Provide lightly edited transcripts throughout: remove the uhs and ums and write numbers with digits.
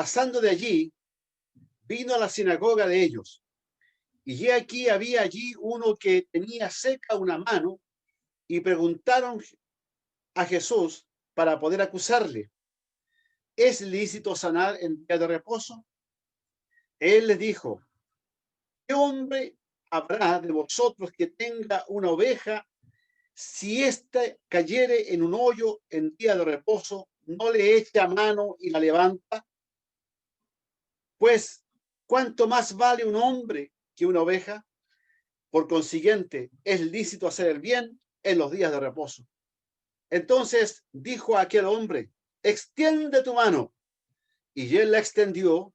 pasando de allí, vino a la sinagoga de ellos. Y he aquí había allí uno que tenía seca una mano, y preguntaron a Jesús para poder acusarle: ¿es lícito sanar en día de reposo? Él les dijo: ¿qué hombre habrá de vosotros que tenga una oveja, si ésta cayere en un hoyo en día de reposo, no le echa mano y la levanta? Pues, ¿cuánto más vale un hombre que una oveja? Por consiguiente, es lícito hacer el bien en los días de reposo. Entonces dijo a aquel hombre: extiende tu mano. Y él la extendió,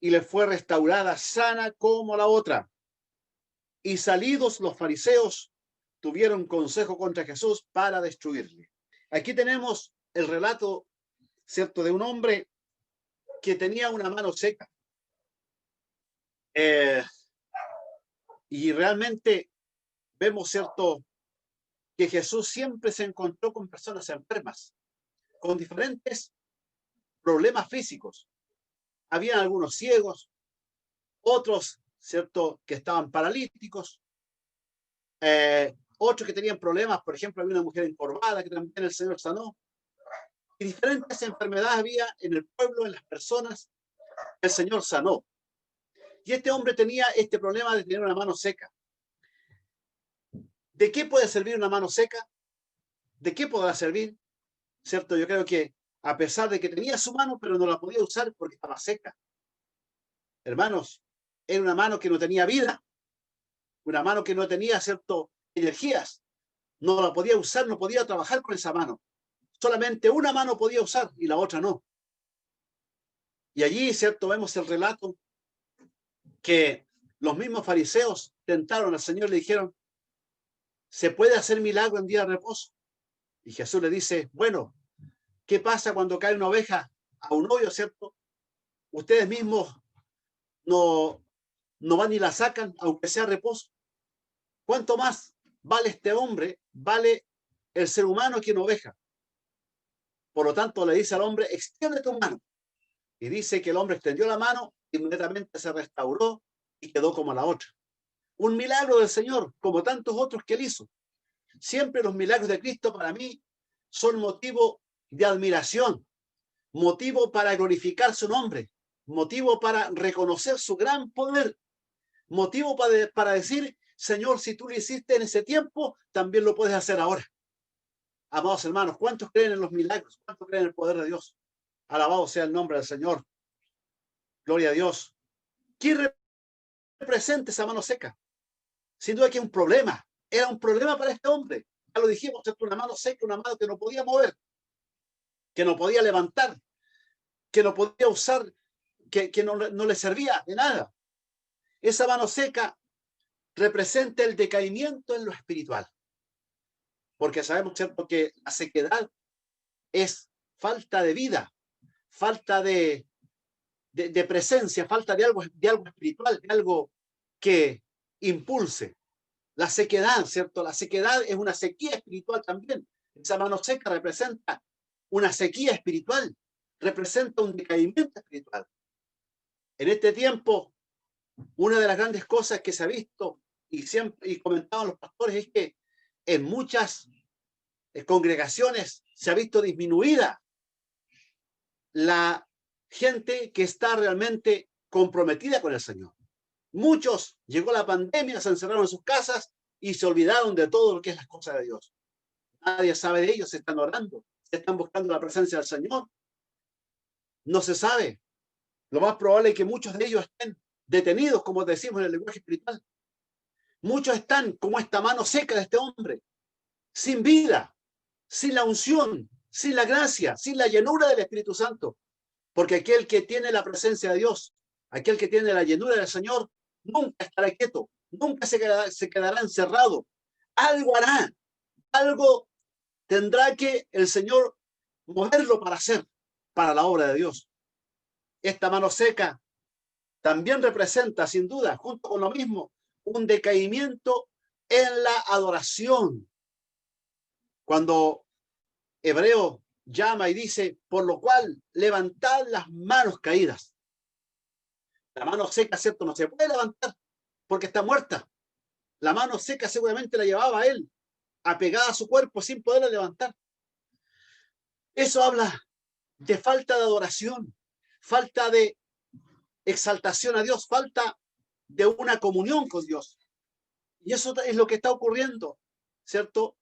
y le fue restaurada sana como la otra. Y salidos los fariseos, tuvieron consejo contra Jesús para destruirle. Aquí tenemos el relato, ¿cierto?, de un hombre que tenía una mano seca. Y realmente vemos, ¿cierto?, que Jesús siempre se encontró con personas enfermas, con diferentes problemas físicos. Había algunos ciegos, otros, ¿cierto?, que estaban paralíticos, otros que tenían problemas. Por ejemplo, había una mujer encorvada que también el Señor sanó. Y diferentes enfermedades había en el pueblo, en las personas, que el Señor sanó. Y este hombre tenía este problema de tener una mano seca. ¿De qué puede servir una mano seca? ¿De qué podrá servir? ¿Cierto? Yo creo que a pesar de que tenía su mano, pero no la podía usar porque estaba seca. Hermanos, era una mano que no tenía vida, una mano que no tenía, ¿cierto?, energías. No la podía usar, no podía trabajar con esa mano. Solamente una mano podía usar y la otra no. Y allí, ¿cierto?, vemos el relato que los mismos fariseos tentaron al Señor y le dijeron: ¿se puede hacer milagro en día de reposo? Y Jesús le dice: bueno, ¿qué pasa cuando cae una oveja a un hoyo, ¿cierto? Ustedes mismos no van y la sacan, aunque sea reposo. ¿Cuánto más vale este hombre, vale el ser humano que una oveja? Por lo tanto, le dice al hombre: extiende tu mano. Y dice que el hombre extendió la mano, inmediatamente se restauró y quedó como la otra. Un milagro del Señor, como tantos otros que él hizo. Siempre los milagros de Cristo para mí son motivo de admiración, motivo para glorificar su nombre, motivo para reconocer su gran poder, motivo para decir: Señor, si tú lo hiciste en ese tiempo, también lo puedes hacer ahora. Amados hermanos, ¿cuántos creen en los milagros? ¿Cuántos creen en el poder de Dios? Alabado sea el nombre del Señor. Gloria a Dios. ¿Quién representa esa mano seca? Sin duda que es un problema. Era un problema para este hombre. Ya lo dijimos, es una mano seca, una mano que no podía mover, que no podía levantar, que no podía usar, que no le servía de nada. Esa mano seca representa el decaimiento en lo espiritual. Porque sabemos, ¿cierto?, que la sequedad es falta de vida, falta de presencia, falta de algo espiritual, de algo que impulse. La sequedad, ¿cierto? La sequedad es una sequía espiritual también. Esa mano seca representa una sequía espiritual, representa un decaimiento espiritual. En este tiempo, una de las grandes cosas que se ha visto y siempre comentaban los pastores es que en muchas congregaciones se ha visto disminuida la gente que está realmente comprometida con el Señor. Muchos, llegó la pandemia, se encerraron en sus casas y se olvidaron de todo lo que es las cosas de Dios. Nadie sabe de ellos, se están orando, se están buscando la presencia del Señor. No se sabe. Lo más probable es que muchos de ellos estén detenidos, como decimos en el lenguaje espiritual. Muchos están como esta mano seca de este hombre, sin vida, sin la unción, sin la gracia, sin la llenura del Espíritu Santo. Porque aquel que tiene la presencia de Dios, aquel que tiene la llenura del Señor, nunca estará quieto, nunca se quedará encerrado. Algo hará, algo tendrá que el Señor moverlo para hacer, para la obra de Dios. Esta mano seca también representa, sin duda, junto con lo mismo, un decaimiento en la adoración. Cuando Hebreos llama y dice, por lo cual levantad las manos caídas. La mano seca, ¿cierto? No se puede levantar porque está muerta. La mano seca seguramente la llevaba a él, apegada a su cuerpo sin poderla levantar. Eso habla de falta de adoración, falta de exaltación a Dios, falta de una comunión con Dios. Y eso es lo que está ocurriendo, ¿cierto?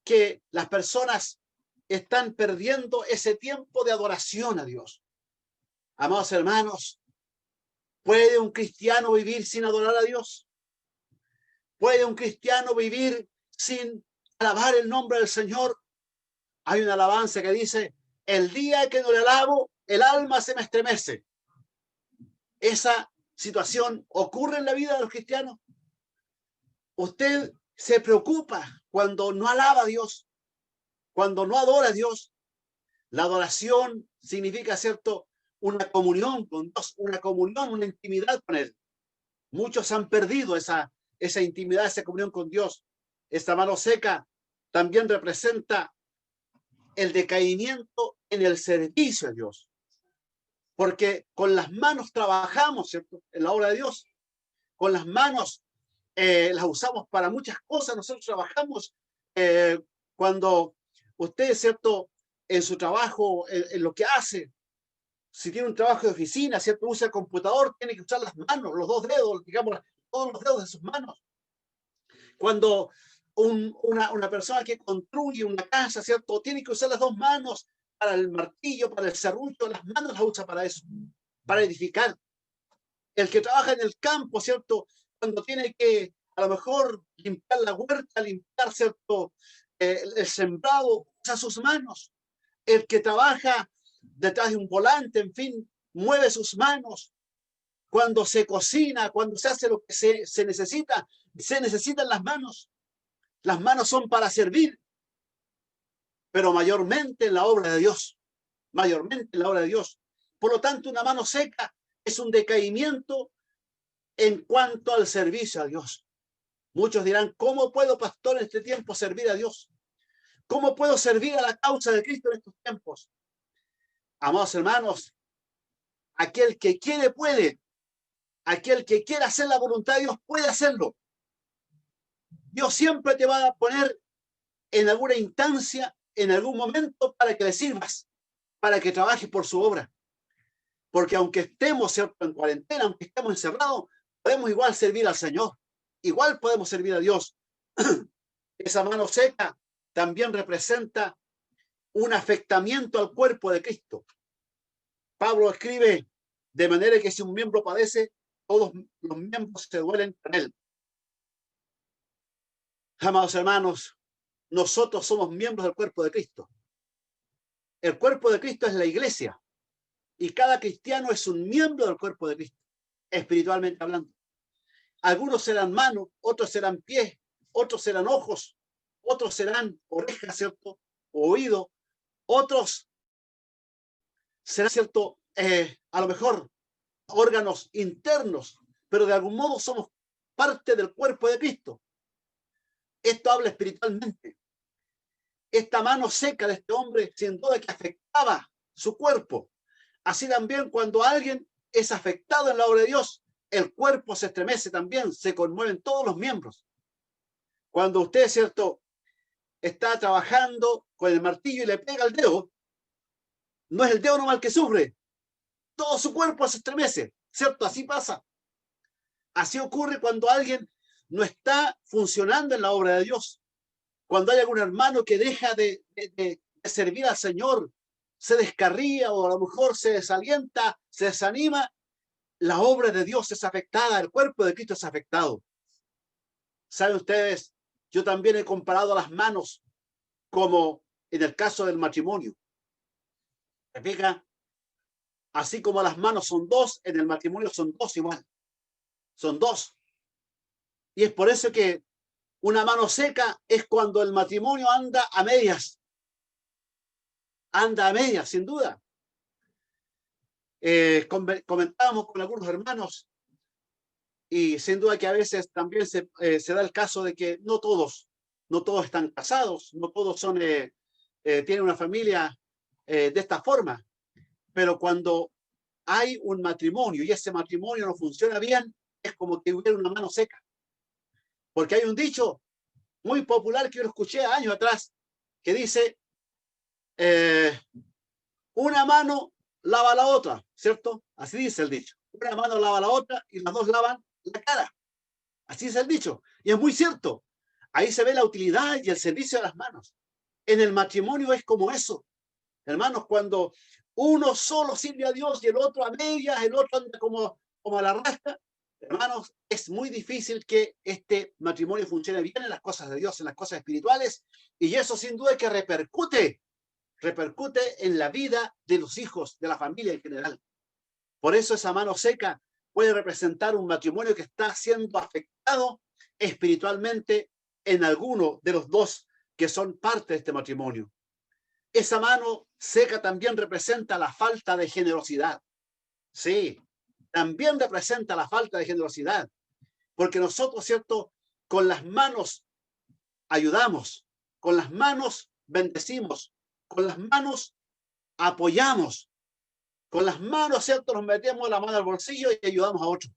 Que las personas están perdiendo ese tiempo de adoración a Dios. Amados hermanos, ¿puede un cristiano vivir sin adorar a Dios? ¿Puede un cristiano vivir sin alabar el nombre del Señor? Hay una alabanza que dice, el día que no le alabo, el alma se me estremece. Esa situación ocurre en la vida de los cristianos. Usted se preocupa cuando no alaba a Dios, cuando no adora a Dios. La adoración significa, ¿cierto?, una comunión con Dios, una comunión, una intimidad con Él. Muchos han perdido esa intimidad, esa comunión con Dios. Esta mano seca también representa el decaimiento en el servicio a Dios. Porque con las manos trabajamos, ¿cierto?, en la obra de Dios. Con las manos las usamos para muchas cosas. Nosotros trabajamos cuando usted, ¿cierto?, en su trabajo, en lo que hace, si tiene un trabajo de oficina, ¿cierto?, usa el computador, tiene que usar las manos, los dos dedos, digamos, todos los dedos de sus manos. Cuando una persona que construye una casa, ¿cierto?, tiene que usar las dos manos para el martillo, para el serrucho, las manos las usa para eso, para edificar. El que trabaja en el campo, ¿cierto?, cuando tiene que a lo mejor limpiar la huerta, limpiar, ¿cierto?, el sembrado, usa sus manos. El que trabaja detrás de un volante, en fin, mueve sus manos. Cuando se cocina, cuando se hace lo que se necesita, se necesitan las manos. Las manos son para servir, pero mayormente en la obra de Dios. Mayormente en la obra de Dios. Por lo tanto, una mano seca es un decaimiento en cuanto al servicio a Dios. Muchos dirán, ¿cómo puedo, pastor, en este tiempo servir a Dios? ¿Cómo puedo servir a la causa de Cristo en estos tiempos? Amados hermanos, aquel que quiere puede. Aquel que quiera hacer la voluntad de Dios puede hacerlo. Dios siempre te va a poner en alguna instancia, en algún momento, para que le sirvas, para que trabajes por su obra. Porque aunque estemos, ¿cierto?, en cuarentena, aunque estemos encerrados, podemos igual servir al Señor. Igual podemos servir a Dios. Esa mano seca también representa un afectamiento al cuerpo de Cristo. Pablo escribe, de manera que si un miembro padece, todos los miembros se duelen con él. Amados hermanos, nosotros somos miembros del cuerpo de Cristo. El cuerpo de Cristo es la iglesia. Y cada cristiano es un miembro del cuerpo de Cristo, espiritualmente hablando. Algunos serán manos, otros serán pies, otros serán ojos, otros serán orejas, ¿cierto?, oído, otros serán, ¿cierto?, a lo mejor órganos internos, pero de algún modo somos parte del cuerpo de Cristo. Esto habla espiritualmente. Esta mano seca de este hombre, sin duda que afectaba su cuerpo. Así también cuando alguien es afectado en la obra de Dios, el cuerpo se estremece también, se conmueven todos los miembros. Cuando usted, ¿cierto?, está trabajando con el martillo y le pega el dedo, no es el dedo nomás el que sufre, todo su cuerpo se estremece, ¿cierto? Así pasa. Así ocurre cuando alguien no está funcionando en la obra de Dios. Cuando hay algún hermano que deja de servir al Señor, se descarría o a lo mejor se desalienta, se desanima, la obra de Dios es afectada, el cuerpo de Cristo es afectado. ¿Saben ustedes? Yo también he comparado las manos como en el caso del matrimonio. ¿Se fija? Así como las manos son dos, en el matrimonio son dos igual. Son dos. Y es por eso que una mano seca es cuando el matrimonio anda a medias. Anda a medias, sin duda. Comentábamos con algunos hermanos y sin duda que a veces también se da el caso de que no todos están casados, no todos tienen una familia de esta forma. Pero cuando hay un matrimonio y ese matrimonio no funciona bien, es como que hubiera una mano seca. Porque hay un dicho muy popular que yo lo escuché años atrás, que dice, una mano lava la otra, ¿cierto? Así dice el dicho. Una mano lava la otra y las dos lavan la cara. Así es el dicho. Y es muy cierto. Ahí se ve la utilidad y el servicio de las manos. En el matrimonio es como eso. Hermanos, cuando uno solo sirve a Dios y el otro a medias, el otro anda como a la rasca, hermanos, es muy difícil que este matrimonio funcione bien en las cosas de Dios, en las cosas espirituales, y eso sin duda que repercute en la vida de los hijos, de la familia en general. Por eso esa mano seca puede representar un matrimonio que está siendo afectado espiritualmente en alguno de los dos que son parte de este matrimonio. Esa mano seca también representa la falta de generosidad. Sí, también representa la falta de generosidad. Porque nosotros, ¿cierto? Con las manos ayudamos, con las manos bendecimos, con las manos apoyamos, con las manos, ¿cierto? Nos metemos la mano al bolsillo y ayudamos a otro.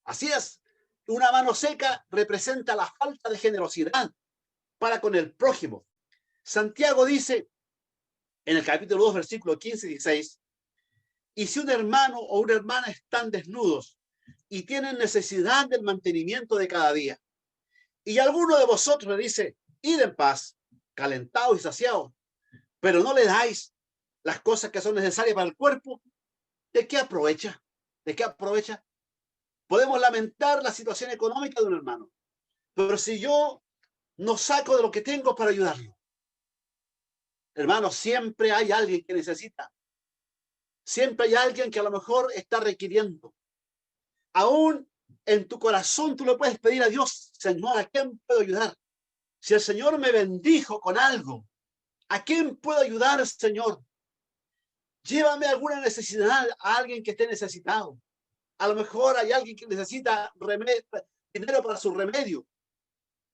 Así es. Una mano seca representa la falta de generosidad para con el prójimo. Santiago dice en el capítulo 2, versículo 15 y 16, y si un hermano o una hermana están desnudos y tienen necesidad del mantenimiento de cada día, y alguno de vosotros le dice, id en paz, calentados y saciados, pero no le dais las cosas que son necesarias para el cuerpo, ¿de qué aprovecha? ¿De qué aprovecha? Podemos lamentar la situación económica de un hermano, pero si yo no saco de lo que tengo para ayudarlo, hermano, siempre hay alguien que necesita. Siempre hay alguien que a lo mejor está requiriendo. Aún en tu corazón tú le puedes pedir a Dios, Señor, ¿a quién puedo ayudar? Si el Señor me bendijo con algo, ¿a quién puedo ayudar, Señor? Llévame alguna necesidad a alguien que esté necesitado. A lo mejor hay alguien que necesita dinero para su remedio.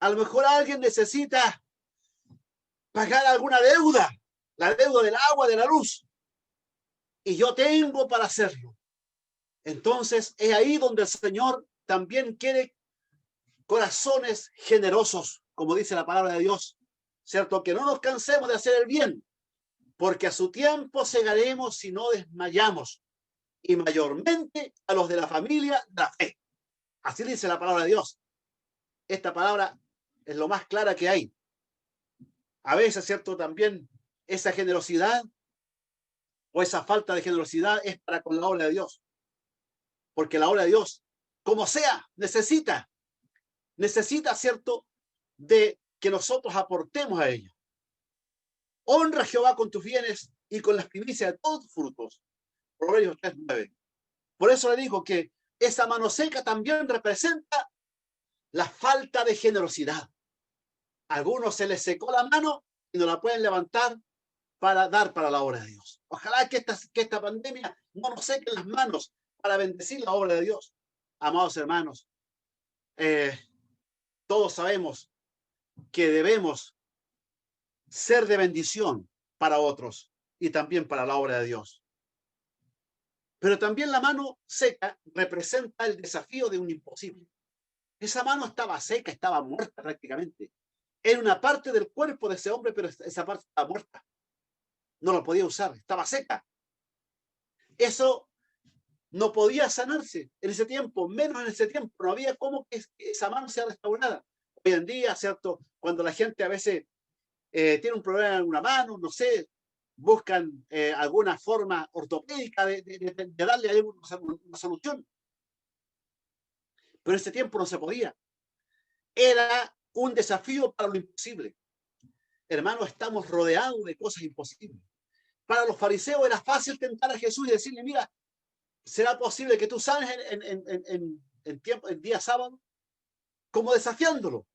A lo mejor alguien necesita pagar alguna deuda, la deuda del agua, de la luz. Y yo tengo para hacerlo. Entonces es ahí donde el Señor también quiere corazones generosos, como dice la palabra de Dios, ¿cierto? Que no nos cansemos de hacer el bien, porque a su tiempo segaremos si no desmayamos, y mayormente a los de la familia de la fe. Así dice la palabra de Dios. Esta palabra es lo más clara que hay. A veces, ¿cierto? También esa generosidad o esa falta de generosidad es para con la obra de Dios. Porque la obra de Dios, como sea, necesita, ¿cierto? De que nosotros aportemos a ella. Honra a Jehová con tus bienes y con las primicias de todos tus frutos. Proverbios 3:9. Por eso le digo que esa mano seca también representa la falta de generosidad. A algunos se les secó la mano y no la pueden levantar para dar para la obra de Dios. Ojalá que esta pandemia no nos seque las manos para bendecir la obra de Dios. Amados hermanos, todos sabemos que debemos ser de bendición para otros y también para la obra de Dios. Pero también la mano seca representa el desafío de un imposible. Esa mano estaba seca, estaba muerta prácticamente. Era una parte del cuerpo de ese hombre, pero esa parte estaba muerta. No lo podía usar, estaba seca. Eso no podía sanarse en ese tiempo, menos en ese tiempo. No había cómo que esa mano sea restaurada. Hoy en día, ¿cierto? Cuando la gente a veces tiene un problema en una mano, no sé, buscan alguna forma ortopédica de darle a una solución. Pero en ese tiempo no se podía. Era un desafío para lo imposible. Hermanos, estamos rodeados de cosas imposibles. Para los fariseos era fácil tentar a Jesús y decirle, mira, ¿será posible que tú sanes en día sábado? Como desafiándolo.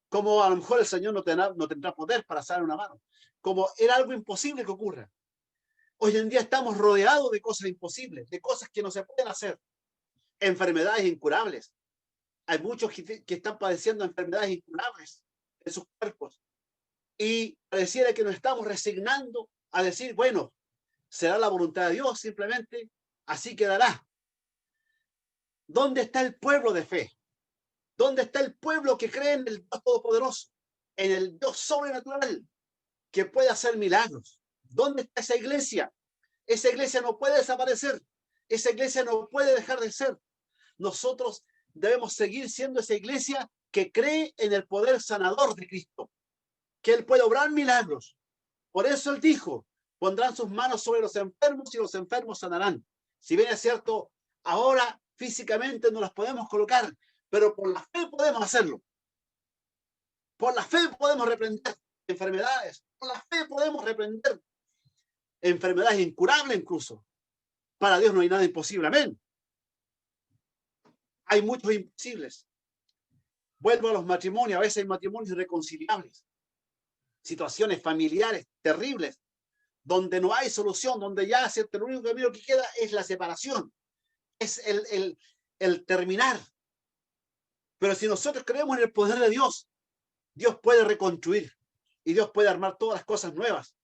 Como a lo mejor el Señor no tendrá poder para sanar una mano. Como era algo imposible que ocurra. Hoy en día estamos rodeados de cosas imposibles, de cosas que no se pueden hacer. Enfermedades incurables. Hay muchos que están padeciendo enfermedades incurables en sus cuerpos. Y pareciera que nos estamos resignando a decir, bueno, será la voluntad de Dios, simplemente así quedará. ¿Dónde está el pueblo de fe? ¿Dónde está el pueblo que cree en el Dios Todopoderoso, en el Dios sobrenatural, que puede hacer milagros? ¿Dónde está esa iglesia? Esa iglesia no puede desaparecer. Esa iglesia no puede dejar de ser. Nosotros debemos seguir siendo esa iglesia que cree en el poder sanador de Cristo, que Él puede obrar milagros. Por eso Él dijo, pondrán sus manos sobre los enfermos y los enfermos sanarán. Si bien es cierto, ahora físicamente no las podemos colocar, pero por la fe podemos hacerlo. Por la fe podemos reprender enfermedades. Por la fe podemos reprender enfermedades incurables incluso. Para Dios no hay nada imposible. Amén. Hay muchos imposibles. Vuelvo a los matrimonios. A veces hay matrimonios irreconciliables. Situaciones familiares terribles, donde no hay solución, donde ya el único camino que queda es la separación. Es el terminar. Pero si nosotros creemos en el poder de Dios, Dios puede reconstruir y Dios puede armar todas las cosas nuevas.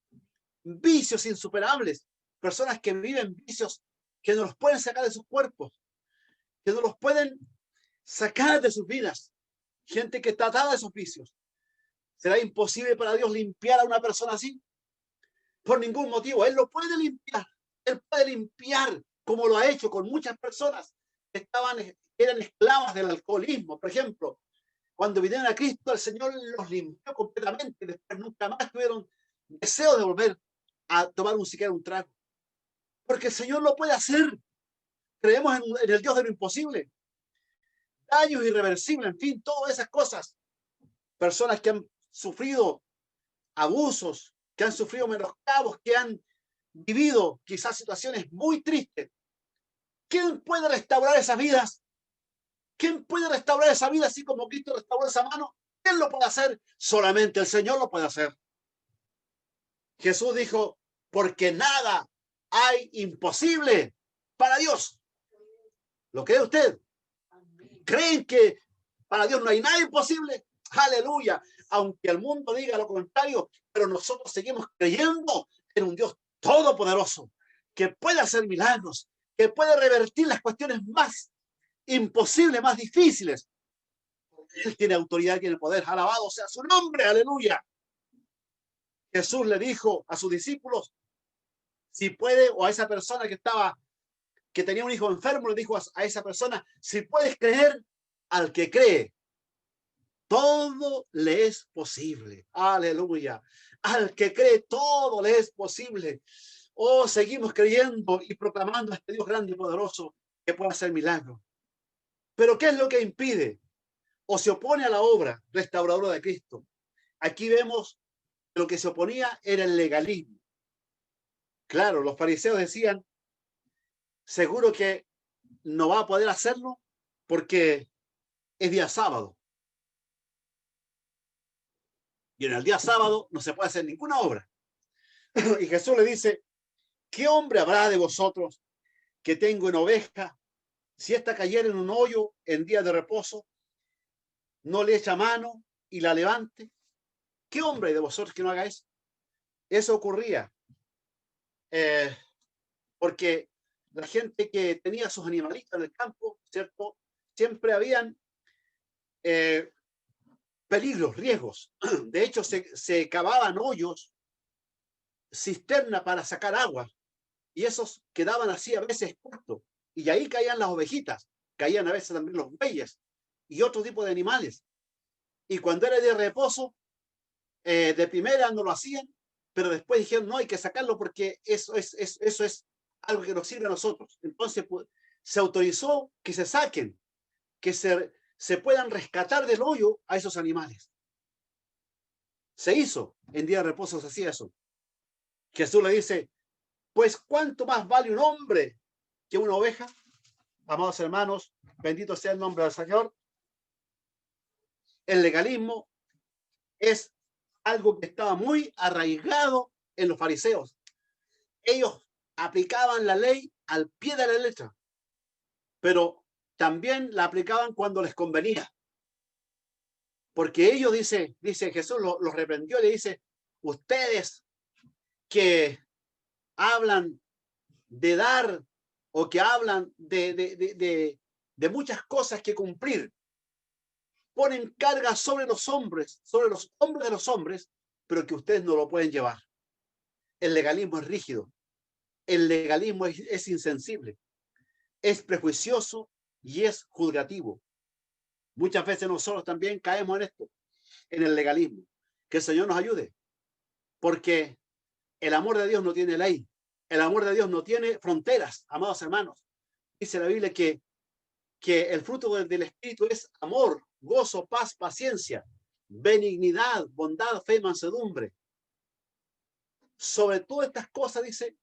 Vicios insuperables, personas que viven vicios que no los pueden sacar de sus cuerpos, que no los pueden sacar de sus vidas, gente que está atada de esos vicios. ¿Será imposible para Dios limpiar a una persona así? Por ningún motivo. Él lo puede limpiar. Él puede limpiar, como lo ha hecho con muchas personas que eran esclavas del alcoholismo. Por ejemplo, cuando vinieron a Cristo, el Señor los limpió completamente. Después nunca más tuvieron deseo de volver a tomar siquiera un trago. Porque el Señor lo puede hacer. Creemos en el Dios de lo imposible. Daños irreversibles, en fin, todas esas cosas. Personas que han sufrido abusos, que han sufrido menoscabos, que han vivido quizás situaciones muy tristes. ¿Quién puede restaurar esas vidas? ¿Quién puede restaurar esa vida así como Cristo restauró esa mano? ¿Quién lo puede hacer? Solamente el Señor lo puede hacer. Jesús dijo, porque nada hay imposible para Dios. ¿Lo cree usted? ¿Creen que para Dios no hay nada imposible? Aleluya. Aunque el mundo diga lo contrario, pero nosotros seguimos creyendo en un Dios todopoderoso, que puede hacer milagros, que puede revertir las cuestiones más imposibles, más difíciles. Él tiene autoridad, tiene poder. Alabado sea su nombre. Aleluya. Jesús le dijo a sus discípulos, si puede, o a esa persona que tenía un hijo enfermo, le dijo a esa persona, si puedes creer, al que cree, todo le es posible. Aleluya. Al que cree, todo le es posible. Oh, seguimos creyendo y proclamando a este Dios grande y poderoso que puede hacer milagros. Pero ¿qué es lo que impide? O se opone a la obra restauradora de Cristo. Aquí vemos que lo que se oponía era el legalismo. Claro, los fariseos decían, seguro que no va a poder hacerlo porque es día sábado. Y en el día sábado no se puede hacer ninguna obra. Y Jesús le dice, ¿qué hombre habrá de vosotros que tenga una oveja? Si ésta cayera en un hoyo en día de reposo, no le echa mano y la levante. ¿Qué hombre de vosotros que no haga eso? Eso ocurría porque la gente que tenía sus animalitos en el campo, ¿cierto? Siempre habían peligros, riesgos. De hecho, se cavaban hoyos, cisterna para sacar agua, y esos quedaban así a veces expuestos. Y ahí caían las ovejitas, caían a veces también los bueyes y otro tipo de animales. Y cuando era de reposo, de primera no lo hacían, pero después dijeron, no, hay que sacarlo porque eso es algo que nos sirve a nosotros. Entonces pues, se autorizó que se saquen, que se puedan rescatar del hoyo a esos animales. Se hizo, en día de reposo se hacía eso. Jesús le dice, pues ¿cuánto más vale un hombre que una oveja? Amados hermanos, bendito sea el nombre del Señor. El legalismo es algo que estaba muy arraigado en los fariseos. Ellos aplicaban la ley al pie de la letra, pero también la aplicaban cuando les convenía. Porque ellos, dice Jesús, los reprendió y le dice, ustedes que hablan de dar o que hablan de muchas cosas que cumplir. Ponen cargas sobre los hombres de los hombres, pero que ustedes no lo pueden llevar. El legalismo es rígido, el legalismo es insensible, es prejuicioso y es juzgativo. Muchas veces nosotros también caemos en esto, en el legalismo. Que el Señor nos ayude, porque el amor de Dios no tiene ley, el amor de Dios no tiene fronteras, amados hermanos. Dice la Biblia que el fruto del Espíritu es amor, gozo, paz, paciencia, benignidad, bondad, fe, mansedumbre. Sobre todas estas cosas, dice,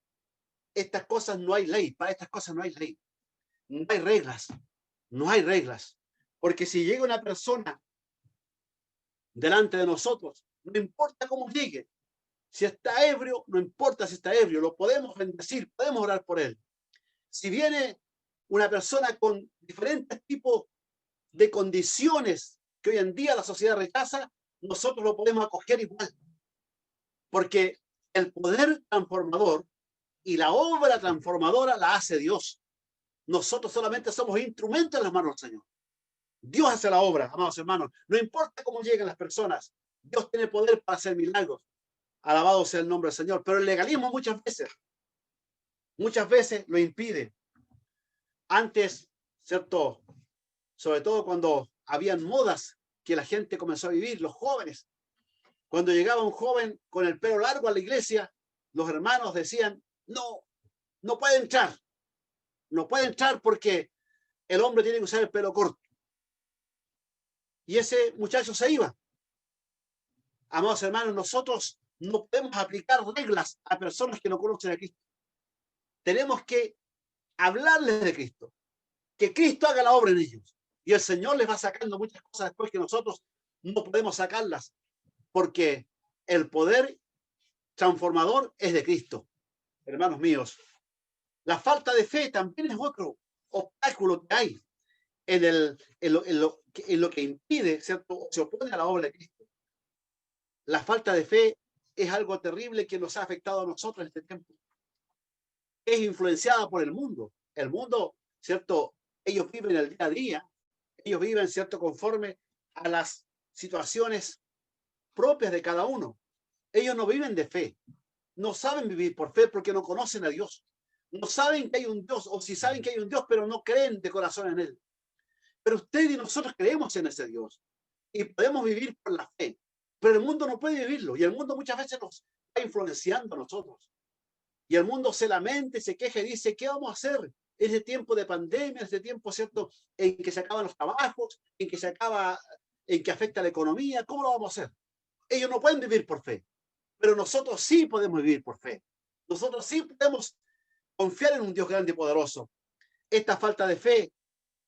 estas cosas no hay ley, para estas cosas no hay ley, no hay reglas, no hay reglas. Porque si llega una persona delante de nosotros, no importa cómo llegue, si está ebrio, no importa si está ebrio, lo podemos bendecir, podemos orar por él. Si viene una persona con diferentes tipos de condiciones que hoy en día la sociedad rechaza, nosotros lo podemos acoger igual. Porque el poder transformador y la obra transformadora la hace Dios. Nosotros solamente somos instrumentos en las manos del Señor. Dios hace la obra, amados hermanos. No importa cómo lleguen las personas, Dios tiene poder para hacer milagros. Alabado sea el nombre del Señor. Pero el legalismo muchas veces lo impide. Antes, ¿cierto? Sobre todo cuando habían modas que la gente comenzó a vivir, los jóvenes. Cuando llegaba un joven con el pelo largo a la iglesia, los hermanos decían, no, no puede entrar. No puede entrar porque el hombre tiene que usar el pelo corto. Y ese muchacho se iba. Amados hermanos, nosotros no podemos aplicar reglas a personas que no conocen a Cristo. Tenemos que hablarles de Cristo. Que Cristo haga la obra en ellos. Y el Señor les va sacando muchas cosas después que nosotros no podemos sacarlas. Porque el poder transformador es de Cristo. Hermanos míos, la falta de fe también es otro obstáculo que hay en lo que impide, ¿cierto? Se opone a la obra de Cristo. La falta de fe es algo terrible que nos ha afectado a nosotros en este tiempo. Es influenciada por el mundo. El mundo, ¿cierto? Ellos viven el día a día. Ellos viven, ¿cierto? Conforme a las situaciones propias de cada uno. Ellos no viven de fe. No saben vivir por fe porque no conocen a Dios. No saben que hay un Dios, o si saben que hay un Dios, pero no creen de corazón en Él. Pero usted y nosotros creemos en ese Dios y podemos vivir por la fe. Pero el mundo no puede vivirlo y el mundo muchas veces nos está influenciando a nosotros. Y el mundo se lamenta y se queja y dice, ¿qué vamos a hacer en este tiempo de pandemia, en este tiempo, ¿cierto?, en que se acaban los trabajos, en que afecta la economía? ¿Cómo lo vamos a hacer? Ellos no pueden vivir por fe, pero nosotros sí podemos vivir por fe. Nosotros sí podemos confiar en un Dios grande y poderoso. Esta falta de fe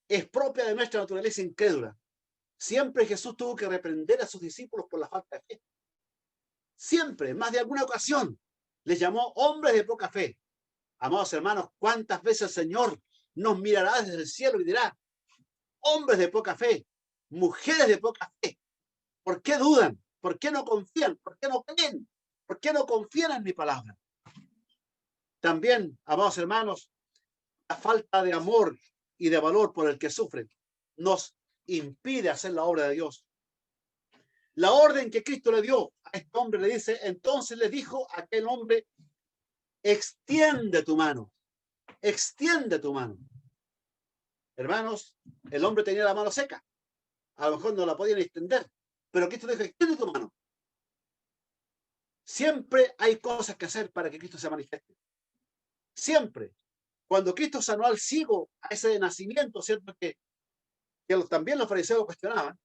es propia de nuestra naturaleza incrédula. Siempre Jesús tuvo que reprender a sus discípulos por la falta de fe. Siempre, más de alguna ocasión, les llamó hombres de poca fe. Amados hermanos, ¿cuántas veces el Señor nos mirará desde el cielo y dirá, hombres de poca fe, mujeres de poca fe? ¿Por qué dudan? ¿Por qué no confían? ¿Por qué no creen? ¿Por qué no confían en mi palabra? También, amados hermanos, la falta de amor y de valor por el que sufren nos impide hacer la obra de Dios. La orden que Cristo le dio a este hombre le dice, entonces le dijo a aquel hombre, extiende tu mano, extiende tu mano. Hermanos, el hombre tenía la mano seca, a lo mejor no la podían extender, pero Cristo le dijo, extiende tu mano. Siempre hay cosas que hacer para que Cristo se manifieste. Siempre. Cuando Cristo sanó al ciego a ese de nacimiento, ¿cierto? Que también los fariseos cuestionaban,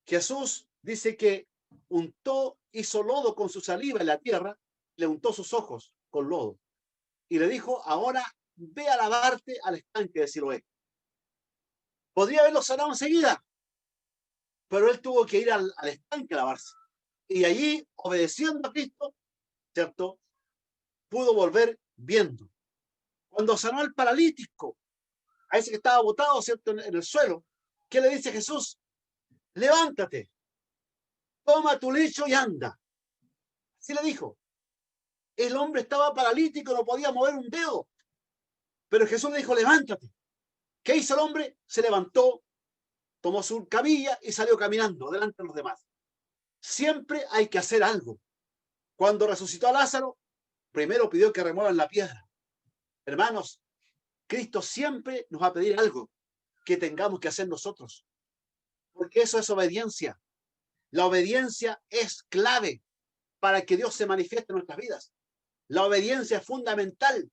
Jesús dice que hizo lodo con su saliva en la tierra, le untó sus ojos con lodo y le dijo, ahora ve a lavarte al estanque de Siloé. Podría haberlo sanado enseguida, pero él tuvo que ir al estanque a lavarse. Y allí, obedeciendo a Cristo, ¿cierto?, pudo volver viendo. Cuando sanó al paralítico, a ese que estaba botado, ¿cierto?, en el suelo, ¿qué le dice Jesús? Levántate, toma tu lecho y anda. Así le dijo. El hombre estaba paralítico, no podía mover un dedo. Pero Jesús le dijo, levántate. ¿Qué hizo el hombre? Se levantó, tomó su camilla y salió caminando delante de los demás. Siempre hay que hacer algo. Cuando resucitó a Lázaro, primero pidió que remuevan la piedra. Hermanos, Cristo siempre nos va a pedir algo que tengamos que hacer nosotros, porque eso es obediencia. La obediencia es clave para que Dios se manifieste en nuestras vidas. La obediencia es fundamental.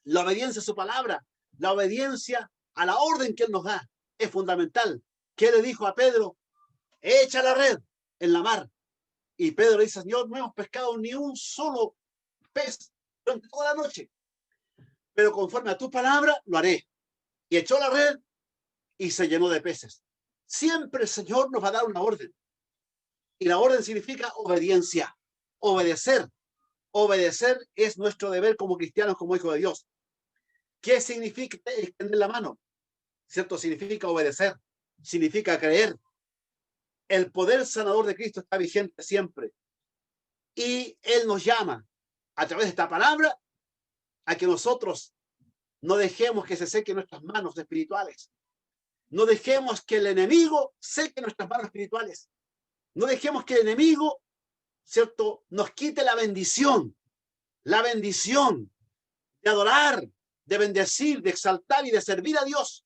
La obediencia a su palabra, la obediencia a la orden que Él nos da es fundamental. ¿Qué le dijo a Pedro? Echa la red en la mar. Y Pedro le dice, Señor, no hemos pescado ni un solo pez durante toda la noche, pero conforme a tu palabra lo haré. Y echó la red y se llenó de peces. Siempre el Señor nos va a dar una orden. Y la orden significa obediencia, obedecer. Obedecer es nuestro deber como cristianos, como hijos de Dios. ¿Qué significa extender la mano? ¿Cierto? Significa obedecer, significa creer. El poder sanador de Cristo está vigente siempre. Y Él nos llama a través de esta palabra a que nosotros no dejemos que se sequen nuestras manos espirituales. No dejemos que el enemigo seque nuestras manos espirituales. No dejemos que el enemigo, ¿cierto?, nos quite la bendición de adorar, de bendecir, de exaltar y de servir a Dios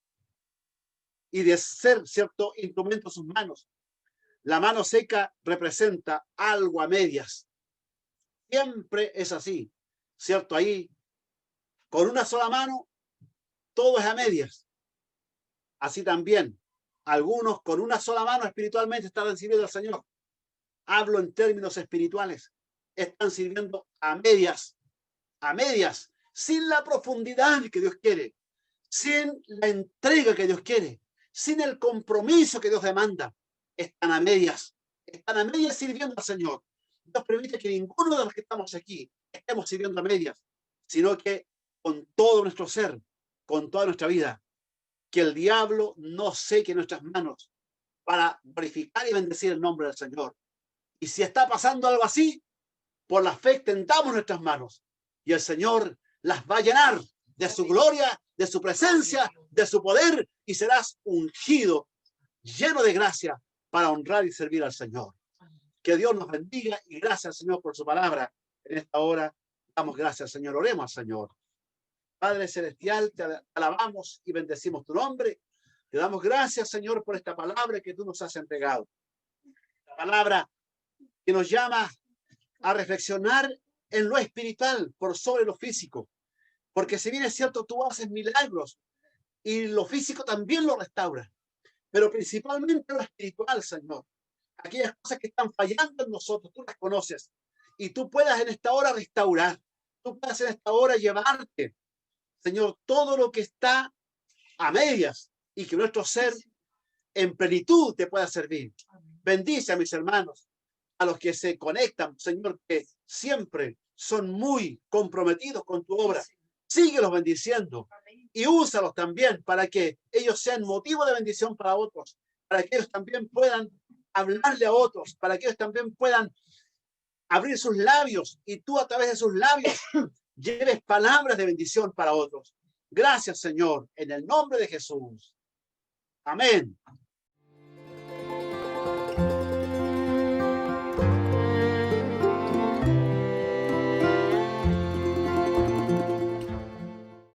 y de ser, ¿cierto?, instrumento en sus manos. La mano seca representa algo a medias. Siempre es así, ¿cierto? Ahí, con una sola mano, todo es a medias. Así también, algunos con una sola mano espiritualmente están sirviendo al Señor. Hablo en términos espirituales. Están sirviendo a medias, sin la profundidad que Dios quiere, sin la entrega que Dios quiere, sin el compromiso que Dios demanda. Están a medias sirviendo al Señor. Dios permite que ninguno de los que estamos aquí estemos sirviendo a medias, sino que con todo nuestro ser, con toda nuestra vida, que el diablo no seque nuestras manos para glorificar y bendecir el nombre del Señor. Y si está pasando algo así, por la fe extendamos nuestras manos y el Señor las va a llenar de su gloria, de su presencia, de su poder, y serás ungido, lleno de gracia para honrar y servir al Señor. Que Dios nos bendiga y gracias al Señor por su palabra. En esta hora damos gracias al Señor. Oremos al Señor. Padre Celestial, te alabamos y bendecimos tu nombre. Te damos gracias, Señor, por esta palabra que tú nos has entregado. La palabra que nos llama a reflexionar en lo espiritual por sobre lo físico. Porque si bien es cierto, tú haces milagros y lo físico también lo restaura. Pero principalmente lo espiritual, Señor. Aquellas cosas que están fallando en nosotros, tú las conoces. Y tú puedas en esta hora restaurar. Tú puedas en esta hora llevarte, Señor, todo lo que está a medias y que nuestro ser en plenitud te pueda servir. Bendice a mis hermanos, a los que se conectan, Señor, que siempre son muy comprometidos con tu obra. Síguelos bendiciendo y úsalos también para que ellos sean motivo de bendición para otros, para que ellos también puedan hablarle a otros, para que ellos también puedan abrir sus labios y tú a través de sus labios lleves palabras de bendición para otros. Gracias, Señor, en el nombre de Jesús. Amén.